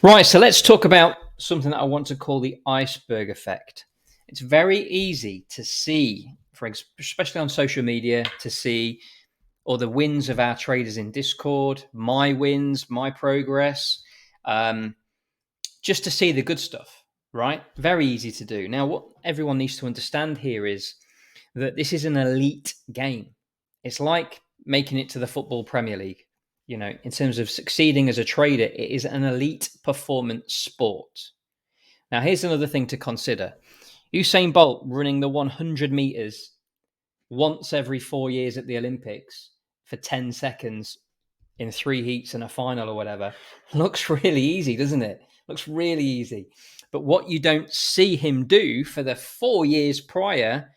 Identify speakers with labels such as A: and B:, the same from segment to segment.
A: Right, so let's talk about something that I want to call the iceberg effect. It's very easy to see, especially on social media, to see all the wins of our traders in Discord, my wins, my progress, um, just to see the good stuff, right? Very easy to do. Now, what everyone needs to understand here is that this is an elite game. It's like making it to the Football Premier League. You know, in terms of succeeding as a trader, it is an elite performance sport. Now, here's another thing to consider. Usain Bolt running the 100 meters once every 4 years at the Olympics for 10 seconds in 3 heats and a final or whatever looks really easy, doesn't it? Looks really easy. But what you don't see him do for the 4 years prior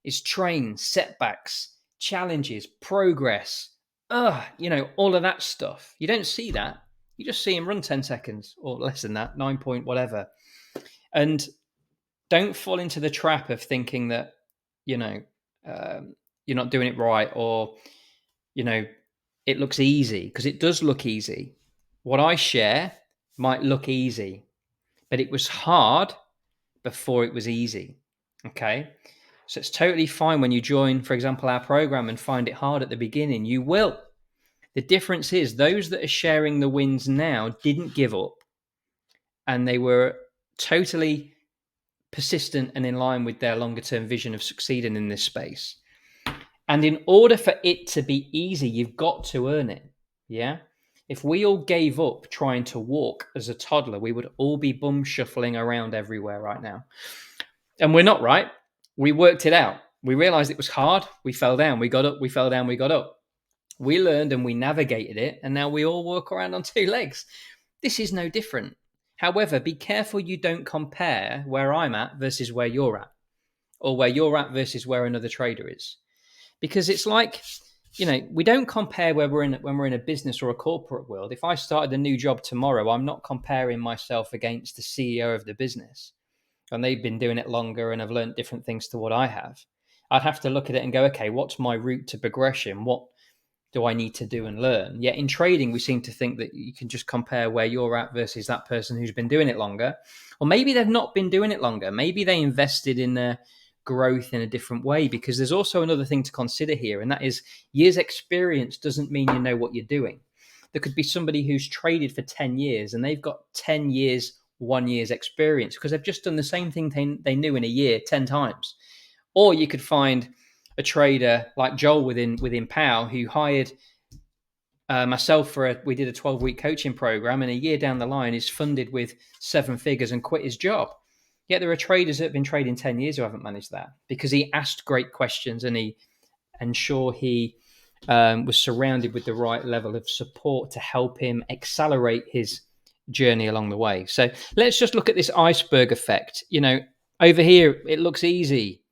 A: is train setbacks, challenges, progress, all of that stuff. You don't see that. You just see him run 10 seconds or less than that, 9 point whatever. And don't fall into the trap of thinking that, you're not doing it right, or, it looks easy, because it does look easy. What I share might look easy, but it was hard before it was easy. Okay. So it's totally fine when you join, for example, our program and find it hard at the beginning. You will. The difference is those that are sharing the wins now didn't give up, and they were totally persistent and in line with their longer term vision of succeeding in this space. And in order for it to be easy, you've got to earn it. Yeah. If we all gave up trying to walk as a toddler, we would all be bum shuffling around everywhere right now. And we're not, right? We worked it out. We realized it was hard. We fell down. We got up. We fell down. We got up. We learned and we navigated it. And now we all walk around on two legs. This is no different. However, be careful you don't compare where I'm at versus where you're at, or where you're at versus where another trader is. Because it's like, we don't compare when we're in a business or a corporate world. If I started a new job tomorrow, I'm not comparing myself against the CEO of the business, and they've been doing it longer and have learned different things to what I have. I'd have to look at it and go, okay, what's my route to progression? What do I need to do and learn? Yet in trading, we seem to think that you can just compare where you're at versus that person who's been doing it longer. Or maybe they've not been doing it longer. Maybe they invested in their growth in a different way, because there's also another thing to consider here, and that is years experience doesn't mean you know what you're doing. There could be somebody who's traded for 10 years and they've got 10 years, 1 year's experience, because they've just done the same thing they knew in a year 10 times. Or you could find a trader like Joel within POW who hired myself we did a 12-week coaching program, and a year down the line is funded with 7 figures and quit his job. Yet there are traders that have been trading 10 years who haven't managed that, because he asked great questions and he was surrounded with the right level of support to help him accelerate his journey along the way. So let's just look at this iceberg effect. Over here, it looks easy.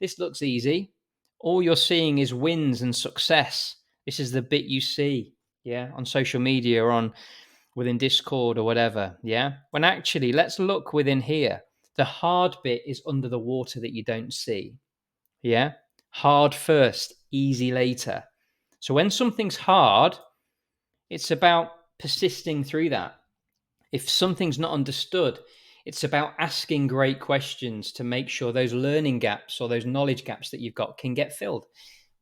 A: This looks easy. All you're seeing is wins and success. This is the bit you see, on social media or within Discord or whatever, When actually, let's look within here. The hard bit is under the water that you don't see, Hard first, easy later. So when something's hard, it's about persisting through that. If something's not understood, it's about asking great questions to make sure those learning gaps or those knowledge gaps that you've got can get filled.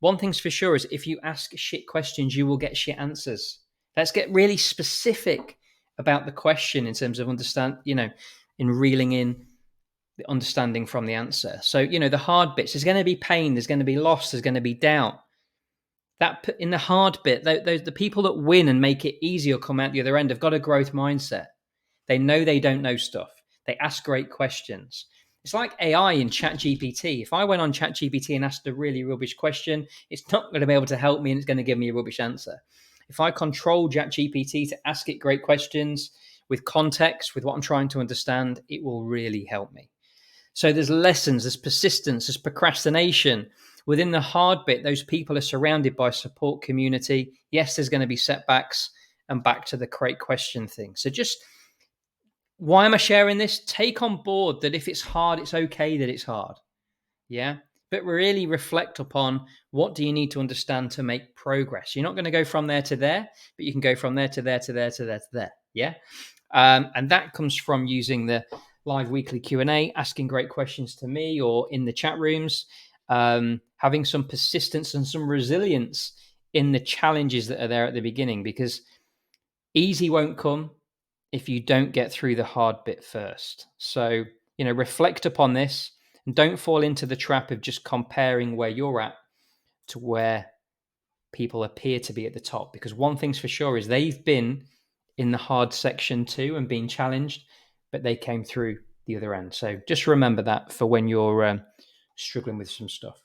A: One thing's for sure is if you ask shit questions, you will get shit answers. Let's get really specific about the question in terms of in reeling in the understanding from the answer. So, the hard bits, there's going to be pain, there's going to be loss, there's going to be doubt. That in the hard bit, the people that win and make it easier come out the other end have got a growth mindset. They know they don't know stuff. They ask great questions. It's like AI in ChatGPT. If I went on ChatGPT and asked a really rubbish question, it's not going to be able to help me, and it's going to give me a rubbish answer. If I control ChatGPT to ask it great questions with context, with what I'm trying to understand, it will really help me. So there's lessons, there's persistence, there's procrastination. Within the hard bit, those people are surrounded by support community. Yes, there's going to be setbacks, and back to the great question thing. So just, why am I sharing this? Take on board that if it's hard, it's okay that it's hard. But really reflect upon, what do you need to understand to make progress? You're not going to go from there to there, but you can go from there to there to there to there to there. And that comes from using the live weekly Q&A, asking great questions to me or in the chat rooms, having some persistence and some resilience in the challenges that are there at the beginning, because easy won't come if you don't get through the hard bit first. So, reflect upon this and don't fall into the trap of just comparing where you're at to where people appear to be at the top, because one thing's for sure is they've been in the hard section too and been challenged, but they came through the other end. So just remember that for when you're struggling with some stuff.